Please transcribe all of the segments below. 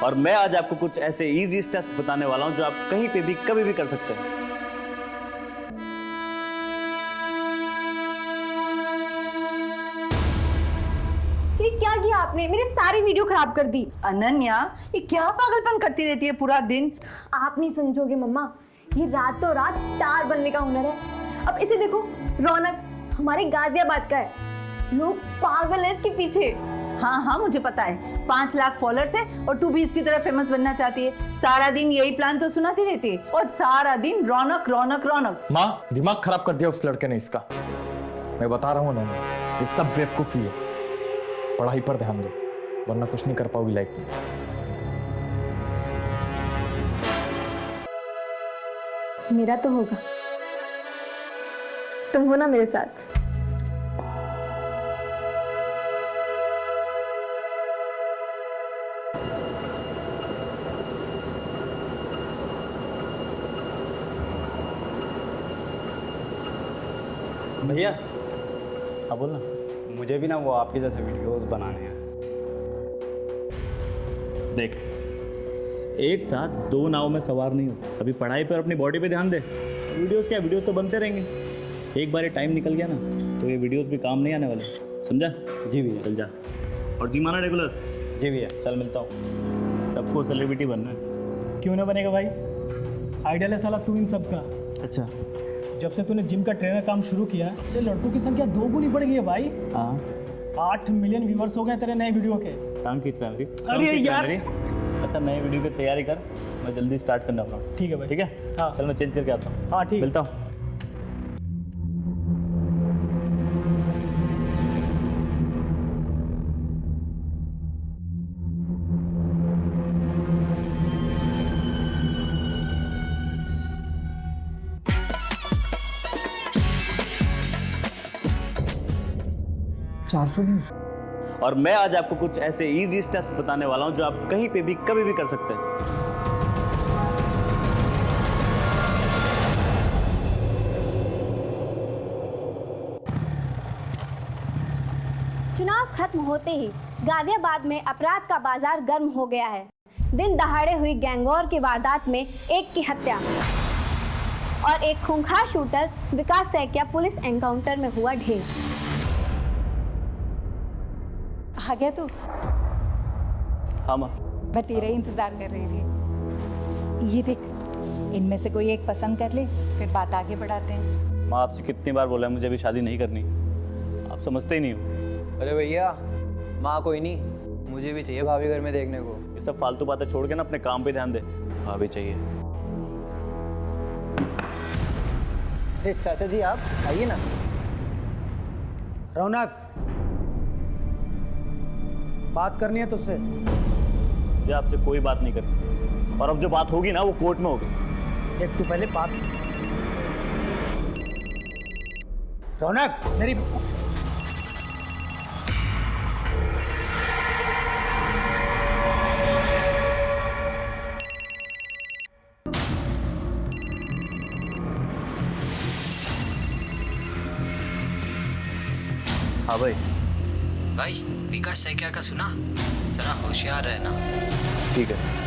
और मैं आज आपको कुछ ऐसे इजी स्टेप्स बताने वाला हूं जो आप कहीं पे भी कभी भी कर सकते हैं। ये क्या किया आपने? मेरी सारी वीडियो खराब कर दी। अनन्या, ये क्या पागलपन करती रहती है पूरा दिन? आप नहीं समझोगे मम्मा, ये रातों रात स्टार बनने का हुनर है। अब इसे देखो, रौनक हमारे गाजियाबाद का है, लोग पागल है इसके पीछे। हाँ हाँ, मुझे पता है, 5 लाख फॉलोअर्स है और तू भी इसकी तरह फेमस बनना चाहती है। सारा दिन यही प्लान तो सुनाती रहती है और सारा दिन रौनक रौनक रौनक। माँ, दिमाग खराब कर दिया उस लड़के ने इसका। मैं बता रहा हूँ ना, ये सब बेवकूफी है। पढ़ाई पर ध्यान दो, वरना कुछ नहीं कर पाओगी लाइफ में। मेरा तो होगा, तुम हो ना मेरे साथ। भैया, हाँ बोल ना। मुझे भी ना वो आपके जैसे वीडियोस बनाने हैं। देख, एक साथ दो नाव में सवार नहीं हो। अभी पढ़ाई पर अपनी बॉडी पे ध्यान दे। वीडियोस क्या, वीडियोस तो बनते रहेंगे। एक बार ये टाइम निकल गया ना तो ये वीडियोस भी काम नहीं आने वाले, समझा? जी भैया। चल जा और जी माना रेगुलर। जी भैया। चल मिलता हूँ। सबको सेलिब्रिटी बनना है। क्यों ना बनेगा भाई, आइडियल है साला तू इन सब का। अच्छा। जब से तूने जिम का ट्रेनर काम शुरू किया तब से लड़कों की संख्या 2 गुनी बढ़ गई है भाई। हाँ, 8 मिलियन व्यूवर्स हो गए तेरे नए वीडियो के। टांग खींच रहा है मेरी। अरे टांग खींच रहा है यार। मेरी। अच्छा, नए वीडियो की तैयारी कर, मैं जल्दी स्टार्ट करने वाला हूँ। ठीक है भाई। ठीक है, हाँ। चल मैं चेंज करके आता हूँ। हाँ ठीक। मिलता हूँ। और मैं आज आपको कुछ ऐसे इजी स्टेप्स बताने वाला हूं जो आप कहीं पे भी कभी भी कर सकते हैं। चुनाव खत्म होते ही गाजियाबाद में अपराध का बाजार गर्म हो गया है। दिन दहाड़े हुई गैंगवॉर की वारदात में एक की हत्या और एक खूंखार शूटर विकास सैकिया पुलिस एनकाउंटर में हुआ ढेर। आ गया तू? हाँ माँ। मैं तेरा ही इंतजार कर रही थी। ये देख, इनमें से कोई एक पसंद कर ले, फिर बात आगे बढ़ाते हैं। माँ, आपसे कितनी बार बोला है मुझे अभी शादी नहीं करनी, आप समझते ही नहीं हो। अरे भैया, माँ कोई नहीं, मुझे भी चाहिए भाभी घर में देखने को। ये सब फालतू बातें छोड़ के ना अपने काम पे ध्यान दे। हाँ भी चाहिए। चाचा जी आप आइए ना। रौनक, बात करनी है तुझसे। ये आपसे कोई बात नहीं करनी, और अब जो बात होगी ना वो कोर्ट में होगी। एक तू पहले बात। रौनक मेरी। हाँ भाई। भाई, विकास सैकिया का सुना? जरा होशियार रहना। ठीक है।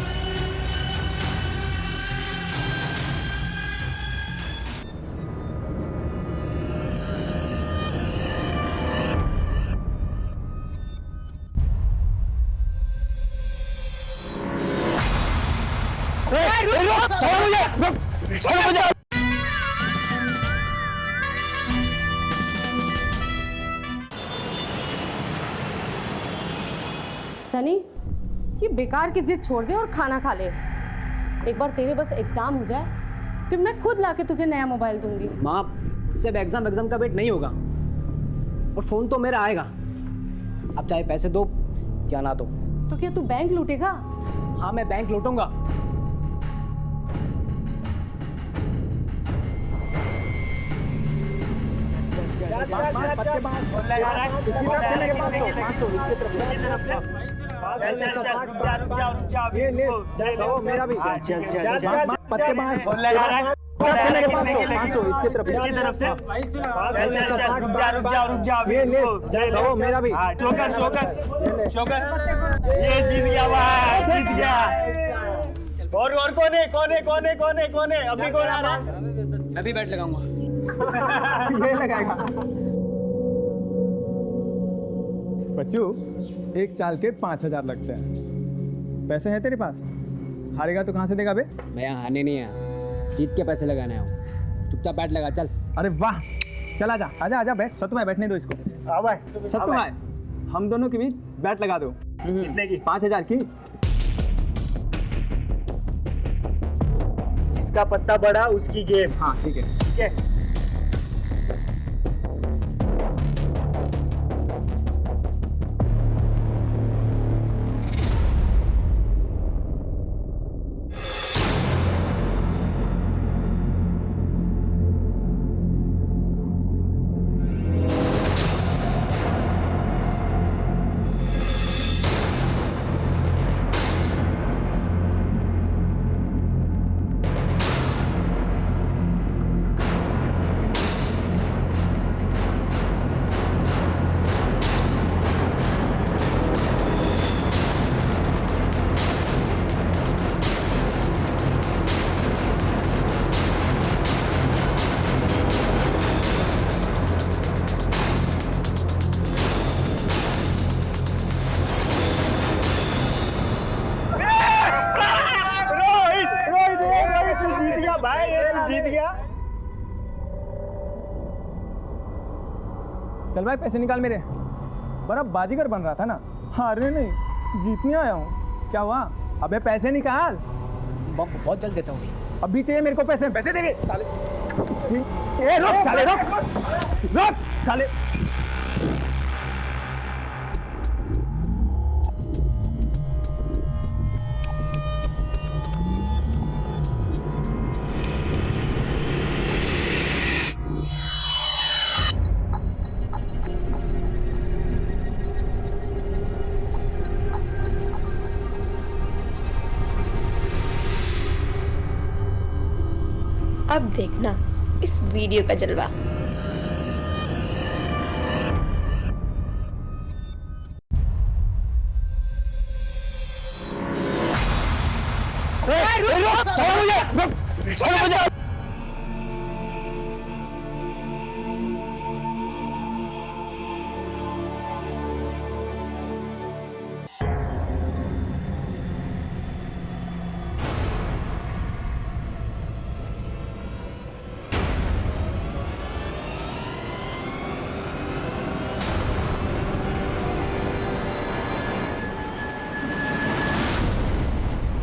सनी, ये बेकार की जिद छोड़ दे और खाना खा ले। एक बार तेरे बस एग्जाम हो जाए, फिर मैं खुद लाके तुझे नया मोबाइल दूंगी। माँ, सिर्फ एग्जाम का वेट नहीं होगा, और फोन तो मेरा आएगा। अब चाहे पैसे दो या ना दो। तो क्या तू बैंक लूटेगा? हाँ, मैं बैंक लूटूंगा। मेरा भी। मेरे 500 इसकी तरफ से रुक जा ये ले सौ मेरा भी। शोकर ये जीत गया भाई, जीत गया। और कौन है अभी कौन आ रहा है? मैं भी बैट लगाऊंगा। ये लगाएगा। बच्चू, एक चाल के 5000 लगते हैं। पैसे हैं तेरे पास? हारेगा तो कहाँ से देगा बे? मैं यहाँ आने नहीं आया, जीत के पैसे लगाने आया। चुपचाप बैट लगा चल। अरे वाह, चल आजा आजा आजा बैठ। सत्तू भाई बैठने दो इसको। सत्तू भाई, हम दोनों के बीच बैट लगा दो। कितने की? 5000 की। जिसका पत्ता बड़ा उसकी गेम। हाँ ठीक है। ठीक है। चल भाई पैसे निकाल मेरे। बड़ा बाजीगर बन रहा था ना। हारने नहीं, जीतने आया हूँ। क्या हुआ? अबे पैसे निकाल। बहुत जल्द देता हूँ। अभी चाहिए मेरे को पैसे। पैसे देंगे साले। ए रुक साले, रुक साले। अब देखना इस वीडियो का जलवा।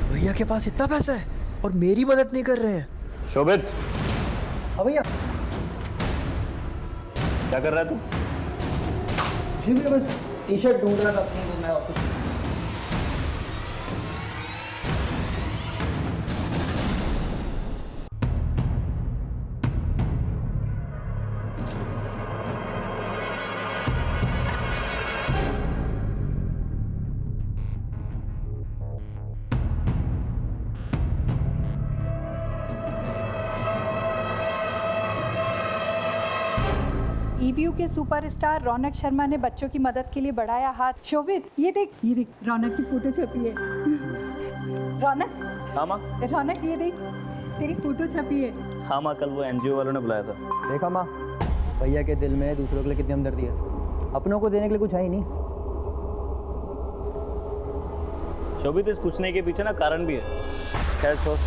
भैया के पास इतना पैसा है और मेरी मदद नहीं कर रहे हैं। शोभित, हाँ भैया। क्या कर रहा है तू? जी भैया बस टी शर्ट ढूंढ रहा था अपनी, तो मैं वापस। ईवीयू के सुपरस्टार रौनक शर्मा ने बच्चों की मदद के लिए बढ़ाया हाथ। शोभित ये देख रौनक की फोटो छपी है। रौनक। हाँ माँ। रौनक ये देख तेरी फोटो छपी है। हाँ माँ, कल वो एनजीओ वालों ने बुलाया था। देखा माँ, भैया के दिल में दूसरों के लिए कितनी हमदर्दी है। अपनों को देने के लिए कुछ है ही नहीं। शोभित, इस कुछ नहीं के पीछे ना कारण भी है। खैर छोड़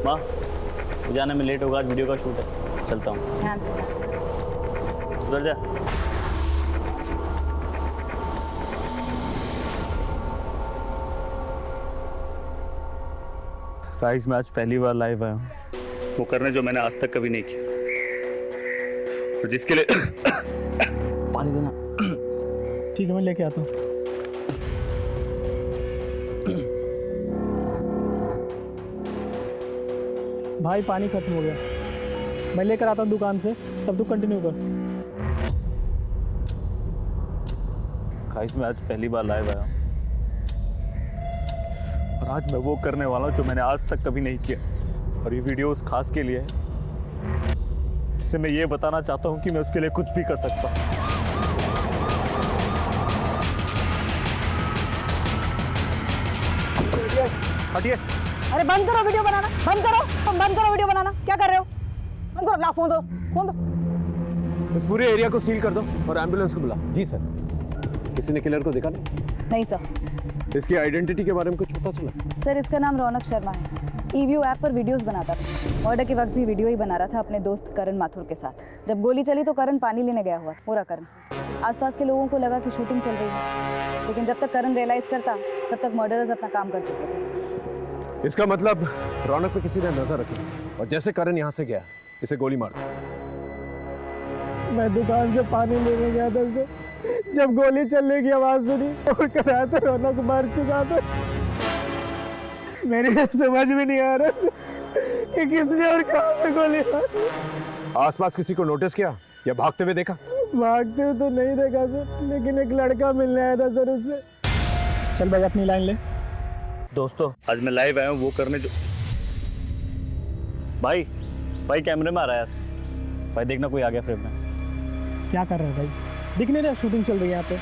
माँ, जाने में लेट होगा, आज वीडियो का शूट है। चलता हूँ। ध्यान से जा। सुधर जा। गाइस, मैं आज पहली बार लाइव आया हूँ, वो करने जो मैंने आज तक कभी नहीं किया, और जिसके लिए पानी देना। ठीक है, मैं लेके आता हूँ। भाई पानी खत्म हो गया, मैं लेकर आता हूँ दुकान से, तब तू कंटिन्यू कर। गाइस, मैं आज पहली बार लाइव आया हूँ, और आज मैं वो करने वाला हूँ जो मैंने आज तक कभी नहीं किया। और ये वीडियो उस खास के लिए है जिसे मैं ये बताना चाहता हूँ कि मैं उसके लिए कुछ भी कर सकता हूँ। हटिए। अरे बंद करो वीडियो बनाना, बंद करो, तुम बंद करो वीडियो बनाना। क्या कर रहे हो? बंद करो, ला फोन दो, फोन दो। इस पूरे एरिया को सील कर दो और एम्बुलेंस को बुला। जी सर। किसी ने किलर को देखा नहीं? नहीं सर। इसकी आइडेंटिटी के बारे में कुछ पता चला? सर इसका नाम रौनक शर्मा है। ईव्यू ऐप पर वीडियोस बनाता था। मर्डर के वक्त भी वीडियो ही बना रहा था अपने दोस्त करण माथुर के साथ। जब गोली चली तो करण पानी लेने गया हुआ, पूरा करण। आसपास के लोगों को लगा कि शूटिंग चल रही है, लेकिन जब तक करण रियलाइज करता तब तक मर्डरर्स अपना काम कर चुके थे। इसका मतलब रौनक पे किसी ने नजर रखी और जैसे करण यहाँ से गया इसे गोली मार दी। मैं दुकान से पानी लेने गया था सर, जब गोली चलने की आवाज सुनी और कराया तो रौनक मर चुका था। मेरी समझ में नहीं आ रहा कि किसने और कहां से गोली मारी। आसपास किसी को नोटिस किया या भागते हुए देखा? भागते हुए तो नहीं देखा सर, लेकिन एक लड़का मिलने आया था सर उससे। चल भाई अपनी लाइन ले। दोस्तों आज मैं लाइव आया हूँ वो करने जो भाई कैमरे में आ रहा है यार। भाई देखना कोई आ गया फ्रेम में। क्या कर रहे हो भाई? दिख नहीं रहा शूटिंग चल रही है यहाँ पे।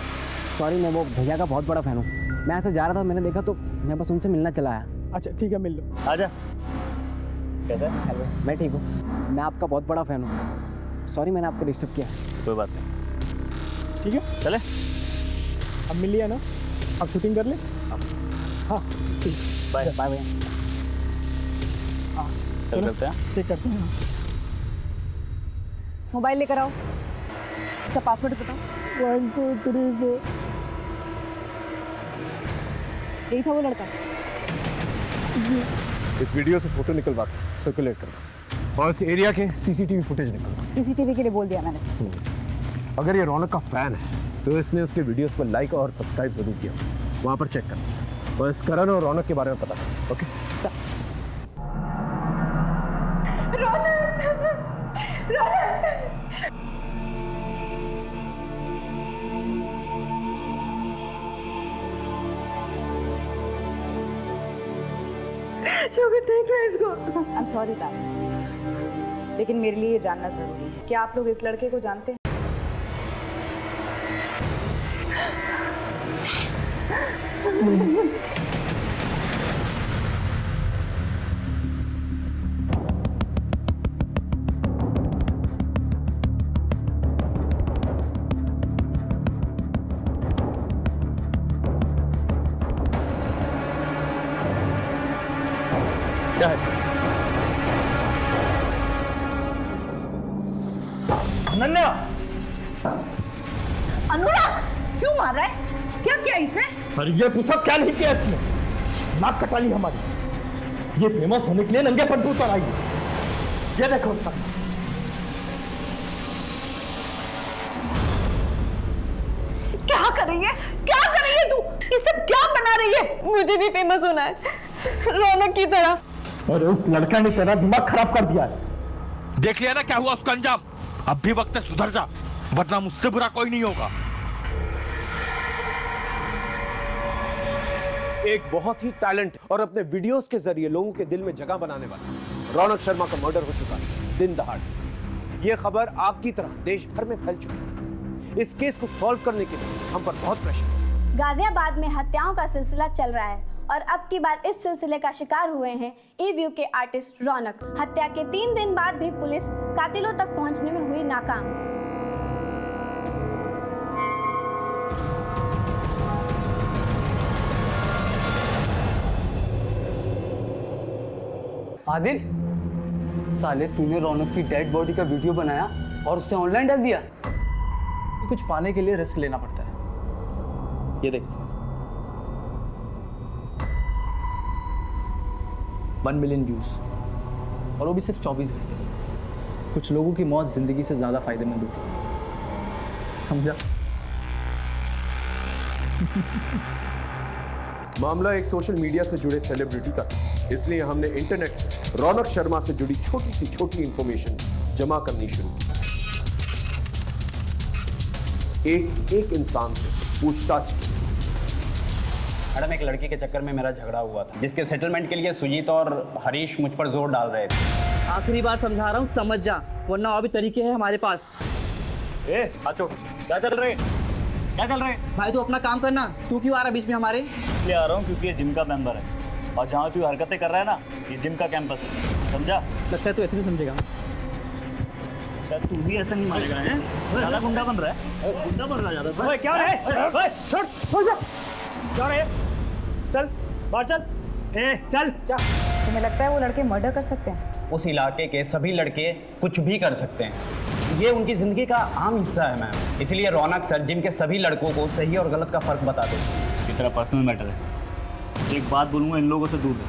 सॉरी, मैं वो भैया का बहुत बड़ा फैन हूँ। मैं ऐसे जा रहा था, मैंने देखा तो मैं बस उनसे मिलना चला आया। अच्छा ठीक है मिल लो। आजा। कैसा है? हेलो, मैं ठीक हूँ। मैं आपका बहुत बड़ा फैन हूँ। सॉरी मैंने आपको डिस्टर्ब किया। कोई बात नहीं। ठीक है चले। अब मिल लिया ना, अब शूटिंग कर ले। हाँ ठीक। बाय बाय भैया। चल करते हैं। चेक करते हैं। मोबाइल लेकर आओ, इसका पासवर्ड बताओ। 1 2 3 4। यही था वो लड़का। इस वीडियो से फोटो निकलवा के सर्कुलेट करना और इस एरिया के सीसीटीवी फुटेज निकलना। सीसीटीवी के लिए बोल दिया मैंने। अगर ये रौनक का फैन है तो इसने उसके वीडियोस को लाइक और सब्सक्राइब जरूर किया। वहाँ पर चेक करना और इस करण और रौनक के बारे में पता करना। ओके? देख रहे इसको। I'm sorry darling, लेकिन मेरे लिए ये जानना जरूरी है। क्या आप लोग इस लड़के को जानते हैं? क्या है? अनन्या! अनुराग क्यों मार रहा है? क्या किया इसने? अरे ये पूछो क्या नहीं किया इसने? नाक कटा ली हमारी। ये फेमस होने के लिए नंगे पंटू उतर आई है। ये देखो उसका। क्या कर रही है? क्या कर रही है तू? ये सब क्या बना रही है? मुझे भी फेमस होना है रौनक की तरह। अरे उस लड़का ने तेरा दिमाग खराब कर दिया है। देख लिया ना क्या हुआ उसका अंजाम। अब भी वक्त है सुधर जा, वरना मुझसे बुरा कोई नहीं होगा। एक बहुत ही टैलेंट और अपने वीडियोस के जरिए लोगों के दिल में जगह बनाने वाला रौनक शर्मा का मर्डर हो चुका है दिन दहाड़े। यह खबर आग की तरह देश भर में फैल चुकी है। इस केस को सॉल्व करने के लिए हम पर बहुत प्रेशर है। गाजियाबाद में हत्याओं का सिलसिला चल रहा है और अब की बार इस सिलसिले का शिकार हुए हैं ईव्यू के आर्टिस्ट रौनक। हत्या के 3 दिन बाद भी पुलिस कातिलों तक पहुंचने में हुई नाकाम। आदिल, साले तूने रौनक की डेड बॉडी का वीडियो बनाया और उसे ऑनलाइन डाल दिया। कुछ पाने के लिए रिस्क लेना पड़ता है। ये देख 1 मिलियन व्यूज और वो भी सिर्फ 24 घंटे। कुछ लोगों की मौत जिंदगी से ज्यादा फायदेमंद होती है, समझा? मामला एक सोशल मीडिया से जुड़े सेलिब्रिटी का, इसलिए हमने इंटरनेट से रौनक शर्मा से जुड़ी छोटी सी छोटी इंफॉर्मेशन जमा करनी शुरू की। एक इंसान से पूछताछ की मैडम एक लड़की के चक्कर में मेरा झगड़ा हुआ था, जिसके सेटलमेंट के लिए सुजीत और हरीश मुझ पर जोर डाल रहे थे। आखिरी बार समझा रहा हूँ, समझ जा, वरना और भी तरीके हैं हमारे पास। आचो, क्या चल रहे भाई तू अपना काम करना, तू क्यों आ रहा बीच में हमारे? इसलिए आ रहा हूँ क्योंकि ये जिम का मेंबर है और जहाँ तू हरकतें कर रहा है ना, ये जिम का कैंपस है, समझा? लगता है तू ऐसे नहीं समझेगा। शायद तू भी ऐसा नहीं मानेगा, हैं? ज़्यादा गुंडा बन रहा है, गुंडा बन रहा है ज़्यादा। ओए क्या है? छोड़ क्या है? चल बाहर चल। चल। तुम्हें लगता है वो लड़के मर्डर कर सकते हैं? उस इलाके के सभी लड़के कुछ भी कर सकते हैं, ये उनकी ज़िंदगी का आम हिस्सा है मैम। इसलिए रौनक सर जिम के सभी लड़कों को सही और गलत का फ़र्क बता देते। ये तेरा पर्सनल मैटर है, एक बात बोलूँगा, इन लोगों से दूर रहो।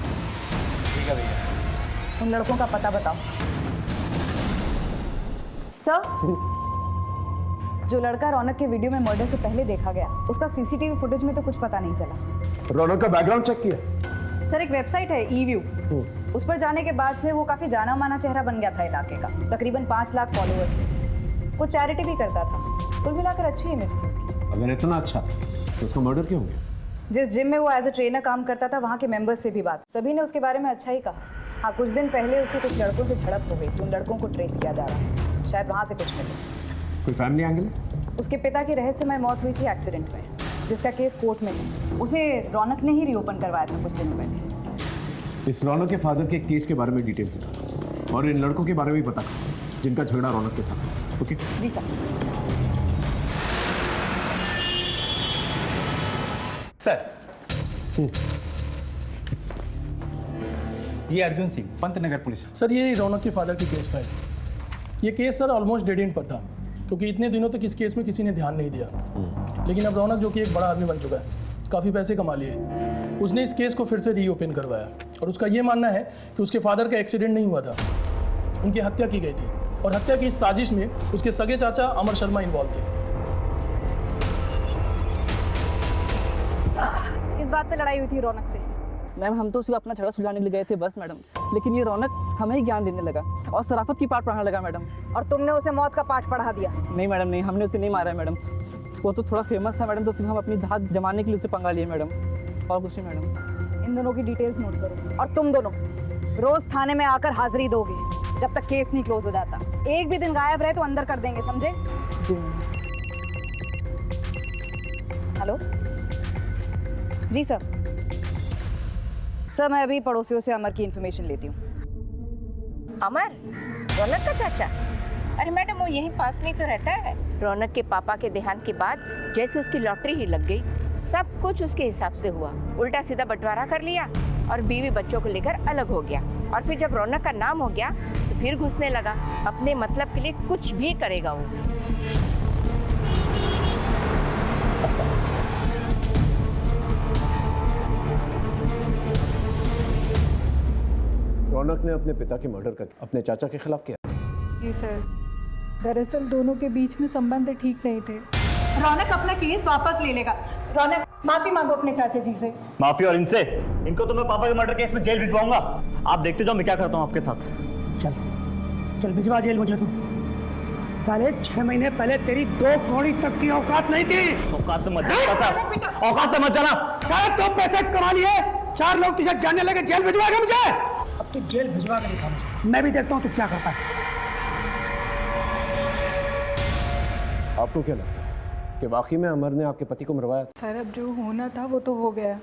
ठीक है भैया। उन लड़कों का पता बताओ। सर, जो लड़का रौनक के वीडियो में मर्डर से पहले देखा गया, उसका सीसीटीवी फुटेज में तो कुछ पता नहीं चला। रौनक का बैकग्राउंड चेक किया? सर एक वेबसाइट है ईव्यू, उस पर जाने के बाद से वो काफी जाना माना चेहरा बन गया था इलाके का। तकरीबन 5 लाख फॉलोअर्स थे। वो चैरिटी भी करता था। कुल मिलाकर अच्छी इमेज थी उसकी। अगर इतना अच्छा तो उसका मर्डर क्यों हो गया? जिस जिम में वो एज ए ट्रेनर काम करता था, वहाँ के मेंबर्स से भी बात, सभी ने उसके बारे में अच्छा ही कहा। हाँ, कुछ दिन पहले उसकी कुछ लड़कों से झड़प हो गई, उन लड़कों को ट्रेस किया जा रहा है, शायद वहाँ से कुछ मिले। कोई फैमिली एंगल है? उसके पिता की रहस्यमय मौत हुई थी एक्सीडेंट में, जिसका केस कोर्ट में है। उसे रौनक ने ही रीओपन करवाया था कुछ दिनों पहले। इस रौनक के फादर के केस के बारे में डिटेल्स दो और इन लड़कों के बारे में भी पता करो जिनका झगड़ा रौनक के साथ। ओके जी सर। सर ये अर्जुन सिंह, पंतनगर पुलिस। सर ये रौनक के फादर की केस फाइल। ये case sir almost dead and पर था, क्योंकि इतने दिनों तक इस केस में किसी ने ध्यान नहीं दिया। लेकिन अब रौनक, जो कि एक बड़ा आदमी बन चुका है, काफ़ी पैसे कमा लिए, उसने इस केस को फिर से रीओपन करवाया और उसका ये मानना है कि उसके फादर का एक्सीडेंट नहीं हुआ था, उनकी हत्या की गई थी और हत्या की इस साजिश में उसके सगे चाचा अमर शर्मा इन्वॉल्व थे। किस बात पे लड़ाई हुई थी रौनक से? मैम हम तो सिर्फ अपना झगड़ा सुलझाने के लिए गए थे बस मैडम, लेकिन ये रौनक हमें ही ज्ञान देने लगा और शराफत की पाठ पढ़ाने लगा मैडम। और तुमने उसे मौत का पाठ पढ़ा दिया? नहीं मैडम नहीं, हमने उसे नहीं मारा है मैडम, वो तो थोड़ा फेमस था मैडम, तो सिर्फ हम अपनी धाक जमाने के लिए उसे पंगा लिए मैडम, और कुछ नहीं मैडम। इन दोनों की डिटेल्स नोट करो और तुम दोनों रोज थाने में आकर हाजिरी दोगे जब तक केस नहीं क्लोज हो जाता। एक भी दिन गायब रहे तो अंदर कर देंगे, समझे? जी। हेलो जी सर। सर मैं अभी पड़ोसियों से अमर की इन्फॉर्मेशन लेती हूँ। अमर, रौनक का चाचा? अरे मैडम वो यहीं पास में ही तो रहता है। रौनक के पापा के देहांत के बाद जैसे उसकी लॉटरी ही लग गई, सब कुछ उसके हिसाब से हुआ, उल्टा सीधा बंटवारा कर लिया और बीवी बच्चों को लेकर अलग हो गया। और फिर जब रौनक का नाम हो गया तो फिर घुसने लगा, अपने मतलब के लिए कुछ भी करेगा वो। रौनक ने अपने पिता के मर्डर का अपने चाचा के खिलाफ किया? जी सर, दरअसल दोनों के बीच में संबंध ठीक नहीं थे। रौनक अपना केस वापस ले लेगा। रौनक माफी मांगो अपने चाचा जी से। माफी? और इनसे? इनको तो मैं पापा के मर्डर केस में जेल भिजवाऊंगा। आप देखते जाओ मैं क्या करता हूँ आपके साथ। चल चल भिजवा जेल मुझे तू। साले 6 महीने पहले तेरी 2 कौड़ी तक की औकात नहीं थी। औकात से मत जाना, औकात से मत जाना। साले 2 पैसे कमा लिए, 4 लोग तुझे जानने लगे, जेल भिजवाएगा मुझे? अब तू जेल भिजवा के दिखा मुझे, मैं भी देखता हूँ तू क्या करता है। आपको क्या लगता है कि वाकई में अमर ने आपके पति को मरवाया था? सर अब जो होना था वो तो हो गया।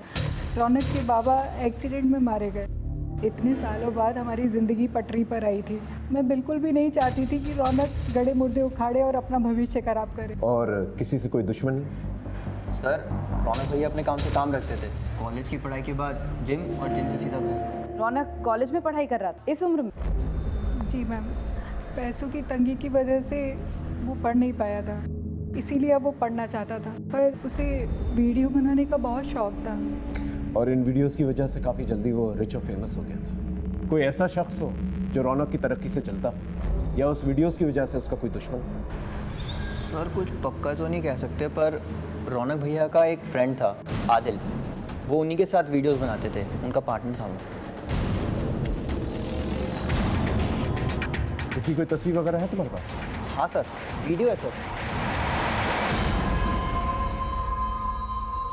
रौनक के बाबा एक्सीडेंट में मारे गए। इतने सालों बाद हमारी ज़िंदगी पटरी पर आई थी। मैं बिल्कुल भी नहीं चाहती थी कि रौनक गड़े मुर्दे उखाड़े और अपना भविष्य खराब करे। और किसी से कोई दुश्मनी? सर रौनक भैया अपने काम से काम रखते थे। कॉलेज की पढ़ाई के बाद जिम और जिम से सीधा घर। रौनक कॉलेज में पढ़ाई कर रहा था इस उम्र में? जी मैम, पैसों की तंगी की वजह से वो पढ़ नहीं पाया था, इसीलिए अब वो पढ़ना चाहता था, पर उसे वीडियो बनाने का बहुत शौक था। और इन वीडियोस की वजह से काफ़ी जल्दी वो रिच और फेमस हो गया था। कोई ऐसा शख्स हो जो रौनक की तरक्की से चलता, या उस वीडियोस की वजह से उसका कोई दुश्मन? सर कुछ पक्का तो नहीं कह सकते, पर रौनक भैया का एक फ्रेंड था आदिल, वो उन्हीं के साथ वीडियोस बनाते थे, उनका पार्टनर था वो। इसकी कोई तस्वीर वगैरह है तुम्हारे पास? हाँ सर, वीडियो है सर।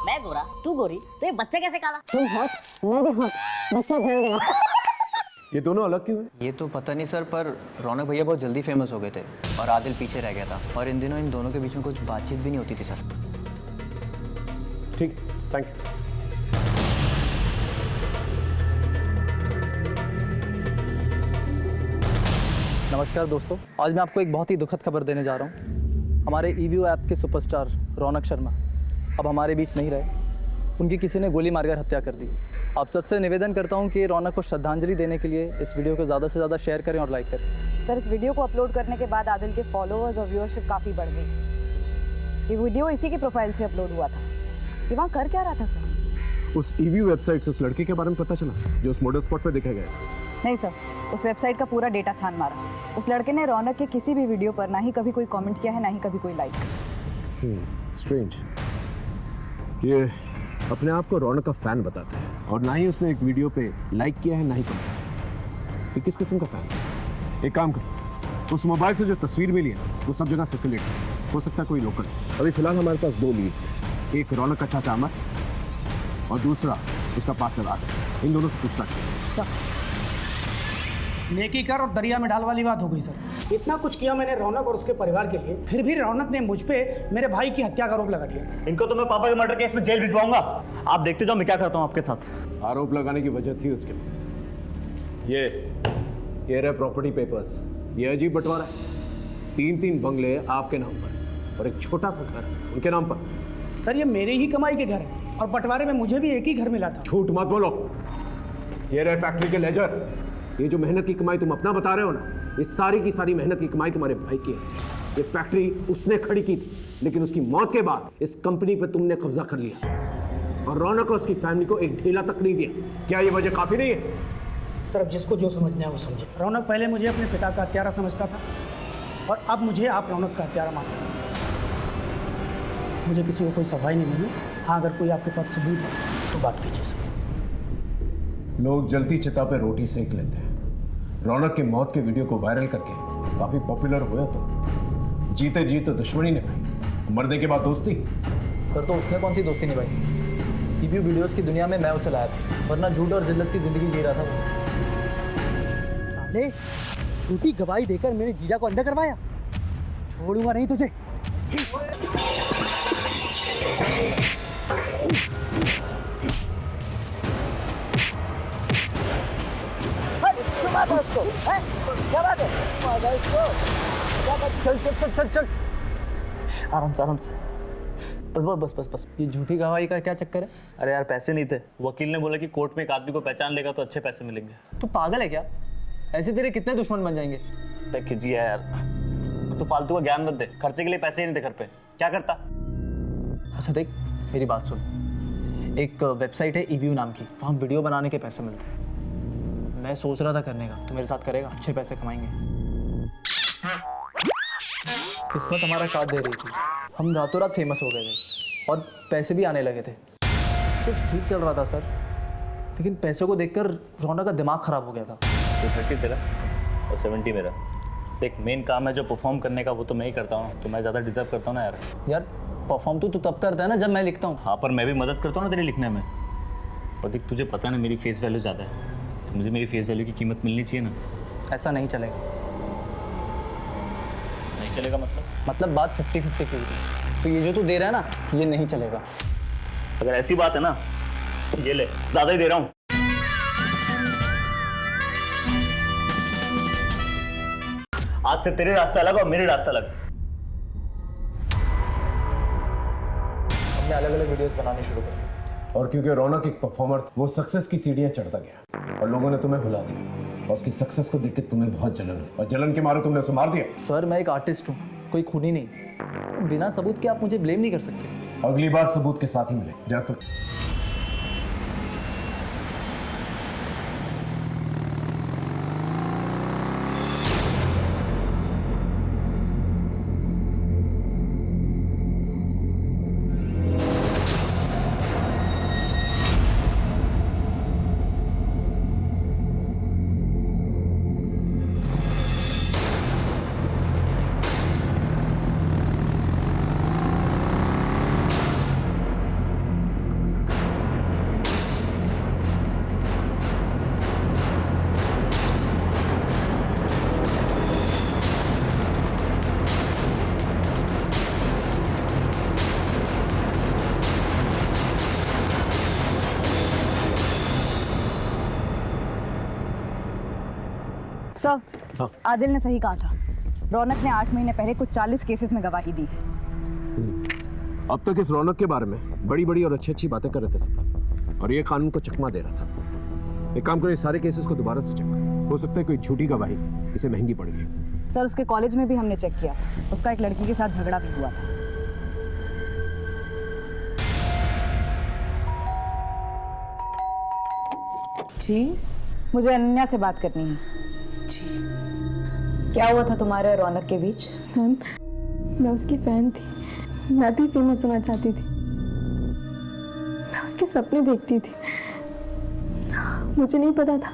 मैं गोरा तू गोरी तो ये बच्चा कैसे काला? तुम हॉट मैं भी हॉट, बच्चा जल गया। ये दोनों अलग क्यों हैं? ये तो पता नहीं सर, पर रौनक भैया बहुत जल्दी फेमस हो गए थे और आदिल पीछे रह गया था, और इन दिनों इन दोनों के बीच में कुछ बातचीत भी नहीं होती थी सर। ठीक, थैंक यू। नमस्कार दोस्तों, आज मैं आपको एक बहुत ही दुखद खबर देने जा रहा हूँ। हमारे ईवीओ ऐप के सुपरस्टार रौनक शर्मा अब हमारे बीच नहीं रहे। उनकी किसी ने गोली मारकर हत्या कर दी। आप सबसे निवेदन करता हूँ कि रौनक को श्रद्धांजलि देने के लिए इस वीडियो को ज़्यादा से ज़्यादा शेयर करें और लाइक करें। सर, इस वीडियो को अपलोड करने के बाद आदिल के फॉलोअर्स और व्यूअरशिप काफ़ी बढ़ गई। ये वीडियो इसी की प्रोफाइल से अपलोड हुआ था। ये वहाँ कर क्या रहा था सर? उस ईवी वेबसाइट से उस लड़के के बारे में पता चला जो उस मॉडल स्पॉट पे देखा गया था। नहीं सर, उस वेबसाइट का पूरा डेटा छान मारा। उस लड़के ने रौनक के किसी भी वीडियो पर ना ही कभी कोई कमेंट किया है, ना ही कभी कोई लाइक। स्ट्रेंज। ये अपने आप को रौनक का फैन बताता है और ना ही उसने एक वीडियो पे लाइक किया है, ना ही कमेंट। ये किस किस्म का फैन है? एक काम कर, उस मोबाइल से जो तस्वीर मिली है वो सब जगह सर्कुलेट हो सकता है कोई लोकल। अभी फिलहाल हमारे पास 2 लीड्स हैं, एक रौनक का चाचा अमर और दूसरा उसका पार्टनर आदिल। इन दोनों से पूछना चाहिए। नेकी कर और दरिया में डाल वाली बात हो गई सर। इतना कुछ किया मैंने रौनक और उसके परिवार के लिए, फिर भी रौनक ने मुझ पे मेरे भाई की हत्या का आरोप लगा दिया। इनको तो मैं पापा के मर्डर केस में जेल भिजवाऊंगा। आप देखते जाओ मैं क्या करता हूँ आपके साथ। आरोप लगाने की वजह थी उसके पास। ये रहे प्रॉपर्टी पेपर्स। ये अजीब बंटवारा है। 3-3 बंगले आपके नाम पर और एक छोटा सा घर उनके नाम पर। सर, ये मेरे ही कमाई के घर है और बंटवारे में मुझे भी एक ही घर मिला था। झूठ मत बोलो। ये रहे फैक्ट्री के लेजर। ये जो मेहनत की कमाई तुम अपना बता रहे हो ना, ये सारी की सारी मेहनत की कमाई तुम्हारे भाई की है। ये फैक्ट्री उसने खड़ी की थी, लेकिन उसकी मौत के बाद इस कंपनी पे तुमने कब्जा कर लिया और रौनक और उसकी फैमिली को एक ढीला तक नहीं दिया। क्या ये वजह काफी नहीं है? सर, अब जिसको जो समझना है वो समझे। रौनक पहले मुझे अपने पिता का हत्यारा समझता था और अब मुझे आप रौनक का हत्यारा मानते हैं। मुझे किसी को कोई सफाई नहीं मिली। हाँ, अगर कोई आपके पास सबूत है तो बात कीजिए सर। लोग जलती चिता पे रोटी सेक लेते हैं। रौनक की मौत के वीडियो को वायरल करके काफी पॉपुलर हुआ तो जीते जी तो दुश्मनी निभाई, मरने के बाद दोस्ती। सर, तो उसने कौन सी दोस्ती निभाई? ईवीओ वीडियोस की दुनिया में मैं उसे लाया था, वरना झूठ और जिल्लत की जिंदगी जी रहा था वो। साले, झूठी गवाही देकर मेरे जीजा को अंदर करवाया। छोड़ूंगा नहीं तुझे। क्या बात है? चल चल चल चल चल, आराम से आराम से। बस बस बस बस बस। ये झूठी गवाही का क्या चक्कर है? अरे यार पैसे नहीं थे। वकील ने बोला कि कोर्ट में एक आदमी को पहचान लेगा तो अच्छे पैसे मिलेंगे। तू पागल है क्या? ऐसे तेरे कितने दुश्मन बन जाएंगे? देख खिजिए यार, तो फालतू का ज्ञान मत दे। खर्चे के लिए पैसे ही नहीं थे घर पे, क्या करता? अच्छा देख, मेरी बात सुन। एक वेबसाइट है ईवीओ नाम की, वहाँ वीडियो बनाने के पैसे मिलते हैं। मैं सोच रहा था करने का, तू मेरे साथ करेगा? अच्छे पैसे कमाएंगे। किस्मत हमारा साथ दे रही थी, हम रातों रात फेमस हो गए थे और पैसे भी आने लगे थे। कुछ ठीक चल रहा था सर, लेकिन पैसों को देखकर रौनक का दिमाग खराब हो गया था। 30 तेरा और 70 मेरा। देख, मेन काम है जो परफॉर्म करने का, वो तो मैं ही करता हूँ, तो मैं ज़्यादा डिजर्व करता हूँ ना यार। यार परफॉर्म तो तू तब करता है ना जब मैं लिखता हूँ। हाँ, पर मैं भी मदद करता हूँ ना तेरे लिखने में। और देख, तुझे पता है ना मेरी फेस वैल्यू ज़्यादा है, तो मुझे मेरी फेस वैल्यू की कीमत मिलनी चाहिए ना। ऐसा नहीं चलेगा। नहीं चलेगा मतलब बात 50-50 की। तो ये जो तू दे रहा है ना, ये नहीं चलेगा। अगर ऐसी बात है ना, ये ले, ज़्यादा ही दे रहा हूँ। आज से तेरे रास्ते अलग और मेरे रास्ते अलग। हमने अलग अलग वीडियोस बनाने शुरू कर दी। और क्योंकि रौनक एक परफॉर्मर था, वो सक्सेस की सीढ़ियां चढ़ता गया और लोगों ने तुम्हें भुला दिया और उसकी सक्सेस को देख के तुम्हें बहुत जलन हुई और जलन के मारे तुमने उसे मार दिया। सर, मैं एक आर्टिस्ट हूँ, कोई खूनी नहीं। बिना सबूत के आप मुझे ब्लेम नहीं कर सकते। अगली बार सबूत के साथ ही मिले जा सकते। सर, हाँ। आदिल ने सही कहा था। रौनक ने 8 महीने पहले कुछ 40 केसेस में गवाही दी थी। अब तक इस रौनक के बारे में बड़ी बड़ी और अच्छी अच्छी बातें कर रहे थे सब लोग, और ये कानून को चकमा दे रहा था। एक काम करो, इस सारे केसेस को दोबारा से चेक करो, हो सकता है कोई झूठी गवाही इसे महंगी पड़ गई। सर, उसके कॉलेज में भी हमने चेक किया, उसका एक लड़की के साथ झगड़ा भी हुआ था। जी, मुझे अनन्या से बात करनी है। जी। क्या हुआ था तुम्हारे और रौनक के बीच? मैम, मैं उसकी फैन थी, मैं भी फेमस होना चाहती थी, मैं उसके सपने देखती थी। मुझे नहीं पता था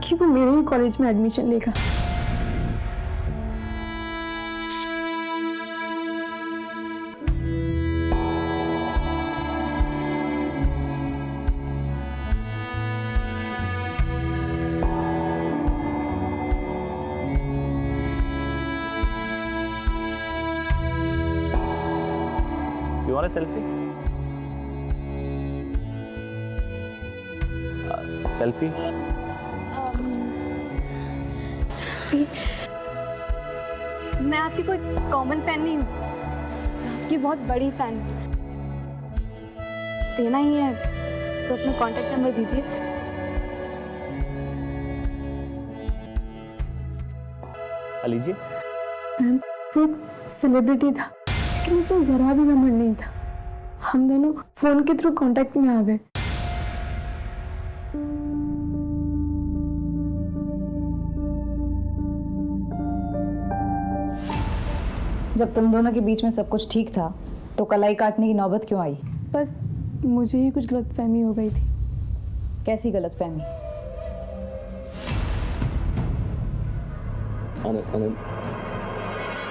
कि वो मेरे ही कॉलेज में एडमिशन लेगा। You want a selfie? Selfie? Selfie? मैं आपकी कोई कॉमन फैन नहीं हूँ, मैं आपकी बहुत बड़ी फैन हूँ। देना ही है तो अपना कॉन्टैक्ट नंबर दीजिए। लीजिए। मैम, वो सेलिब्रिटी था, लेकिन उसमें जरा भी घमंड नहीं था। हम दोनों फोन के थ्रू कांटेक्ट में आ गए। जब तुम दोनों के बीच में सब कुछ ठीक था तो कलाई काटने की नौबत क्यों आई? बस मुझे ही कुछ गलतफहमी हो गई थी। कैसी गलतफहमी?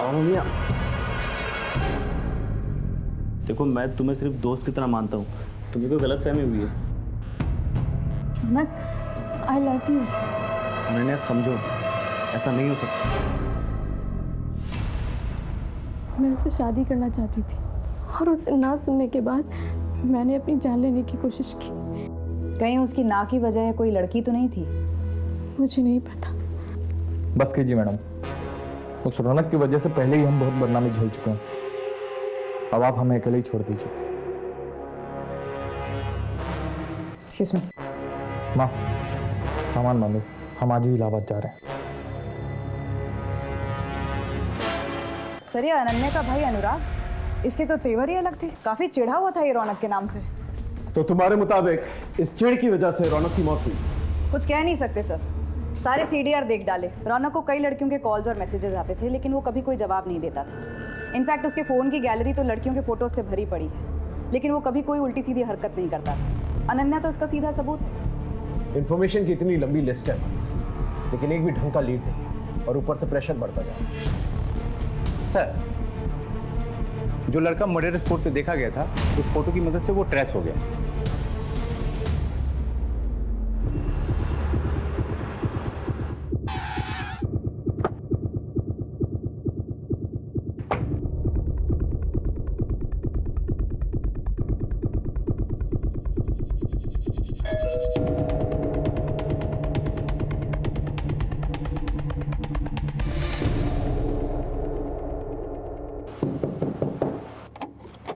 अनन्या, देखो मैं तुम्हें सिर्फ दोस्त की तरह मानता हूँ, तुम्हें कोई गलतफहमी हुई है। I love you. अनन्या समझो, ऐसा नहीं हो सकता। मैं उससे शादी करना चाहती थी और उससे ना सुनने के बाद मैंने अपनी जान लेने की कोशिश की। कहीं उसकी ना की वजह कोई लड़की तो नहीं थी? मुझे नहीं पता। बस कीजिए मैडम, उस रौनक की वजह से पहले ही हम बहुत बदनामी झेल चुके हैं। अब आप हमें अकेले ही छोड़ दीजिए। माँ, सामान बांधो, हम आज ही इलाहाबाद जा रहे हैं। सर, ये अनन्या का भाई अनुराग, इसके तो तेवर ही अलग थे। काफी चिढ़ा हुआ था ये रौनक के नाम से। तो तुम्हारे मुताबिक इस चिढ़ की वजह से रौनक की मौत हुई? कुछ कह नहीं सकते सर, सारे सीडीआर देख डाले। रौनक को कई लड़कियों के कॉल्स और मैसेजेस आते थे, लेकिन वो कभी कोई जवाब नहीं देता था। इनफैक्ट उसके फ़ोन की गैलरी तो लड़कियों के फोटो से भरी पड़ी है, लेकिन वो कभी कोई उल्टी सीधी हरकत नहीं करता था। अनन्या तो उसका सीधा सबूत है। इंफॉर्मेशन की इतनी लंबी लिस्ट है हमारे पास, लेकिन एक भी ढंग का लीड नहीं, और ऊपर से प्रेशर बढ़ता जा रहा है। सर, जो लड़का मर्डर स्पॉट पे देखा गया था, उस फोटो की मदद से वो ट्रेस हो गया।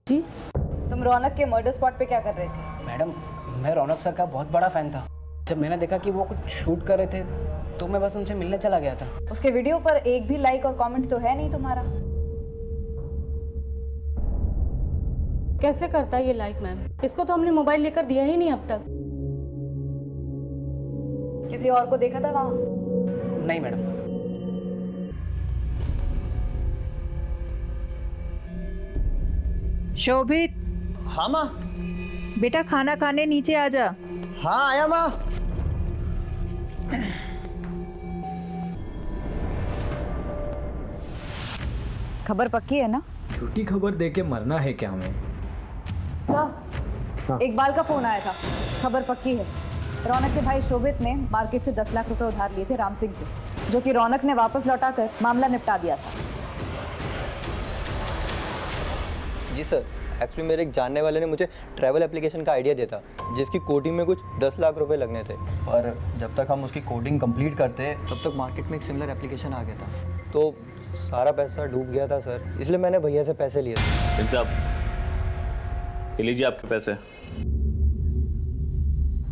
जी, तुम रौनक के मर्डर स्पॉट पे क्या कर रहे थे? मैडम, मैं रौनक सर का बहुत बड़ा फ़ैन था। जब मैंने देखा कि वो कुछ शूट कर रहे थे तो मैं बस उनसे मिलने चला गया था। उसके वीडियो पर एक भी लाइक और कमेंट तो है नहीं तुम्हारा। कैसे करता है ये लाइक मैम? इसको तो हमने मोबाइल लेकर दिया ही नहीं अब तक। किसी और को देखा था वहाँ? नहीं मैडम। शोभित। हाँ माँ। बेटा खाना खाने नीचे आ जा। हाँ आया माँ। खबर पक्की है ना? झूठी खबर देके मरना है क्या हमें? सर, इकबाल का फोन आया था, खबर पक्की है। रौनक के भाई शोभित ने मार्केट से 10 लाख रुपए उधार लिए थे राम सिंह से, जो कि रौनक ने वापस लौटाकर मामला निपटा दिया था। जी सर, एक्चुअली मेरे एक जानने वाले ने मुझे ट्रैवल एप्लीकेशन का आइडिया दिया था, जिसकी कोडिंग में कुछ 10 लाख रुपए लगने थे। और जब तक हम उसकी कोडिंग कंप्लीट करते तब तक मार्केट में एक सिमिलर एप्लीकेशन आ गया था, तो सारा पैसा डूब गया था सर, इसलिए मैंने भैया से पैसे लिए थे। साहब, ये लीजिए आपके पैसे।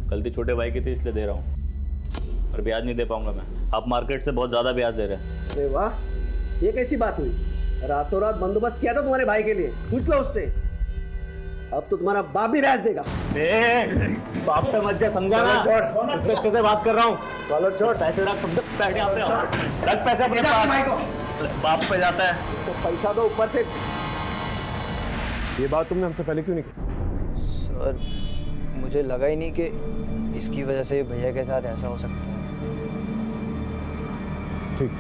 गलती छोटे भाई की थी इसलिए दे रहा हूँ, और ब्याज नहीं दे पाऊंगा मैं। आप मार्केट से बहुत ज़्यादा ब्याज दे रहे हैं। अरे वाह, ये कैसी बात हुई? रातों रात बंदोबस्त किया था तुम्हारे भाई के लिए, पूछ लो उससे। अब तो तुम्हारा बाप भी ब्याज देगा। बाप पे मत जा, समझा ना? छोड़, इससे अच्छे से बात कर रहा हूँ। चलो छोड़, पैसे रख, सब बैठ यहाँ पे, रख पैसे अपने पास। बाप पे जाता है तो पैसा दो ऊपर से। ये बात तुमने हमसे पहले क्यों नहीं की? सर, मुझे लगा ही नहीं कि इसकी वजह से भैया के साथ ऐसा हो सकता है। ठीक।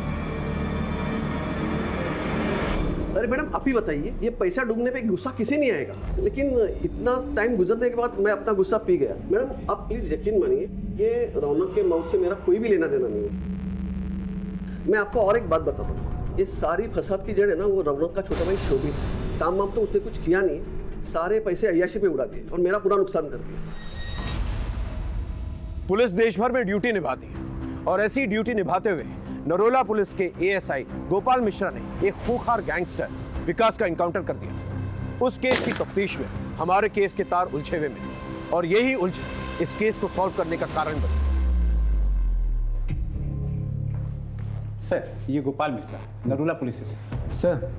अरे मैडम, आप ही बताइए, ये पैसा डूबने पे गुस्सा किसी नहीं आएगा, लेकिन इतना टाइम गुजरने के बाद मैं अपना गुस्सा पी गया। मैडम, आप प्लीज यकीन मानिए, ये रौनक के मौत से मेरा कोई भी लेना देना नहीं है। मैं आपको और एक बात बताता हूँ, ये सारी फसाद की जड़ है ना, वो रौनक का छोटा भाई शोभित। काम वाम तो उसने कुछ किया नहीं, सारे पैसे अय्याशी पे उड़ा दिए और मेरा पूरा नुकसान कर दिया। पुलिस देश भर में ड्यूटी निभाती है, और ऐसी ड्यूटी निभाते हुए नरोला पुलिस के एएसआई गोपाल मिश्रा ने एक खूंखार गैंगस्टर विकास का एनकाउंटर कर दिया। उस केस की तफ्तीश में हमारे केस के तार उलझे हुए मिले, और यही उलझन इस केस को सॉल्व करने का कारण बनी। सर, ये Gopal Mishra, Narola police station. Sir,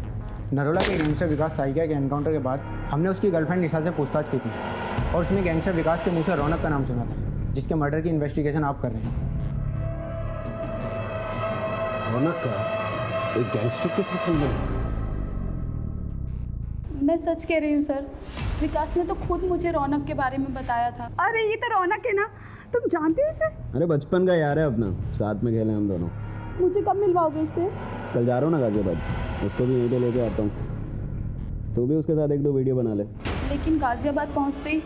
Narola के गैंगस्टर विकास साइकिया के एनकाउंटर के बाद हमने उसकी गर्लफ्रेंड निशा से पूछताछ की थी, और उसने गैंगस्टर विकास के मुंह से रौनक का नाम सुना था, जिसके मर्डर की इन्वेस्टिगेशन आप कर रहे हैं। रौनक का एक गैंगस्टर के साथ संबंध? मैं सच कह रही हूँ सर, विकास ने तो खुद मुझे रौनक के बारे में बताया था। अरे ये तो रौनक है ना, तुम जानते हो इसे? अरे बचपन का यार है अपना, साथ में खेले हम दोनों। मुझे कब मिलवाओगे इससे? कल जा रहा हूँ ना गाजियाबाद, उसको भी यहीं पे लेके आता हूँ। तू भी उसके साथ एक दो वीडियो बना ले। लेकिन गाजियाबाद पहुँचते ही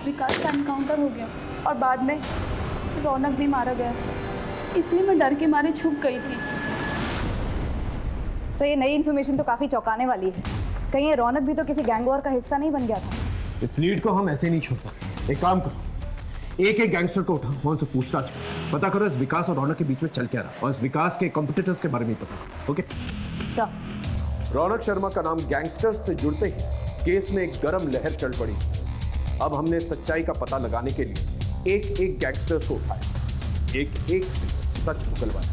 विकास का एनकाउंटर हो गया, और बाद में रौनक भी मारा गया, इसलिए मैं डर के मारे छुप गई थी। सर, ये नई इन्फॉर्मेशन तो काफ़ी चौंकाने वाली है। कहीं ये रौनक भी तो किसी गैंग वॉर का हिस्सा नहीं बन गया था? इस लीड को हम ऐसे नहीं छोड़ सकते। एक काम करो, एक एक गैंगस्टर को उठाओ, कौन से पूछताछ करो, पता करो इस विकास और रौनक के बीच में चल क्या रहा, और इस विकास के कॉम्पिटिटर्स के बारे में पता करो। Okay sir. रौनक शर्मा का नाम गैंगस्टर्स से जुड़ते ही केस में एक गर्म लहर चल पड़ी। अब हमने सच्चाई का पता लगाने के लिए एक एक गैंगस्टर्स को उठाया, एक एक से सच उगलवाया।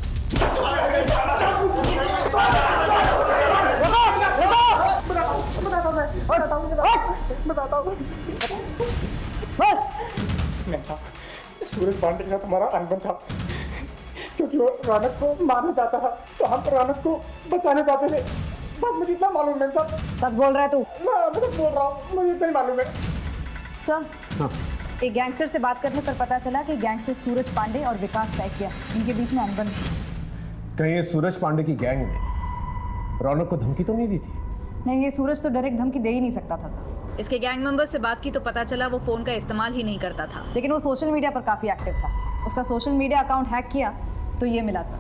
सूरज पांडे के साथ हमारा अनबन था, क्योंकि वो रौनक को मारना चाहता था, तो हम रौनक को बचाना चाहते थे। बस मुझे इतना मालूम है सर। सच बोल रहा है तू? मैं सच बोल रहा हूँ, मुझे इतना ही मालूम है सर। एक गैंगस्टर से बात करने पर पता चला कि गैंगस्टर सूरज पांडे और विकास साइकिया, इनके बीच में अनबन थी। कहीं ये सूरज पांडे की गैंग ने रौनक को धमकी तो नहीं दी थी? नहीं, ये सूरज तो डायरेक्ट धमकी दे ही नहीं सकता था सर। इसके गैंग मेंबर से बात की तो पता चला वो फोन का इस्तेमाल ही नहीं करता था, लेकिन वो सोशल मीडिया पर काफी एक्टिव था। उसका सोशल मीडिया अकाउंट हैक किया तो ये मिला सर।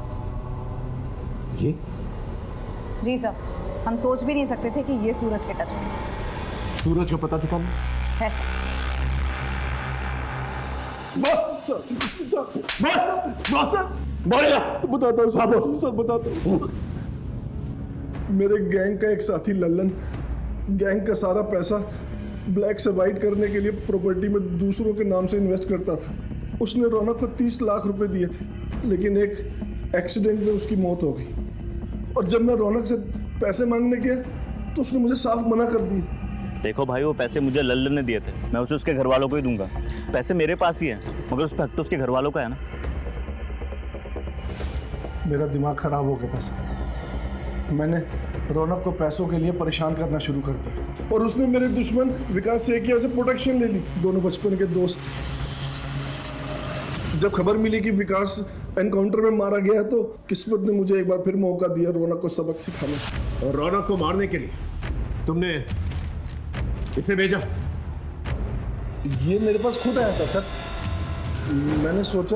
ये? जी सर, हम सोच भी नहीं सकते थे कि ये सूरज के टच में। सूरज का पता ठिकाना है? बताता हूँ साहब, सर बताता हूँ। मेरे गैंग का एक साथी लल्लन गैंग का सारा पैसा ब्लैक से वाइट करने के लिए प्रॉपर्टी में दूसरों के नाम से इन्वेस्ट करता था। उसने रौनक को 30 लाख रुपए दिए थे, लेकिन एक एक्सीडेंट में उसकी मौत हो गई। और जब मैं रौनक से पैसे मांगने गया तो उसने मुझे साफ मना कर दिया। देखो भाई, वो पैसे मुझे लल्लन ने दिए थे, मैं उसे उसके घर वालों को ही दूंगा। पैसे मेरे पास ही हैं, मगर उस पर हक तो उसके घर वालों का है ना। मेरा दिमाग खराब हो गया था सर। मैंने रौनक को पैसों के लिए परेशान करना शुरू कर दिया, और उसने मेरे दुश्मन विकास सेकिया से प्रोटेक्शन ले ली। दोनों बचपन के दोस्त। जब खबर मिली कि विकास एनकाउंटर में मारा गया तो किस्मत ने मुझे एक बार फिर मौका दिया रौनक को सबक सिखाने। और रौनक को मारने के लिए तुमने इसे भेजा? ये मेरे पास खुद आया था सर। मैंने सोचा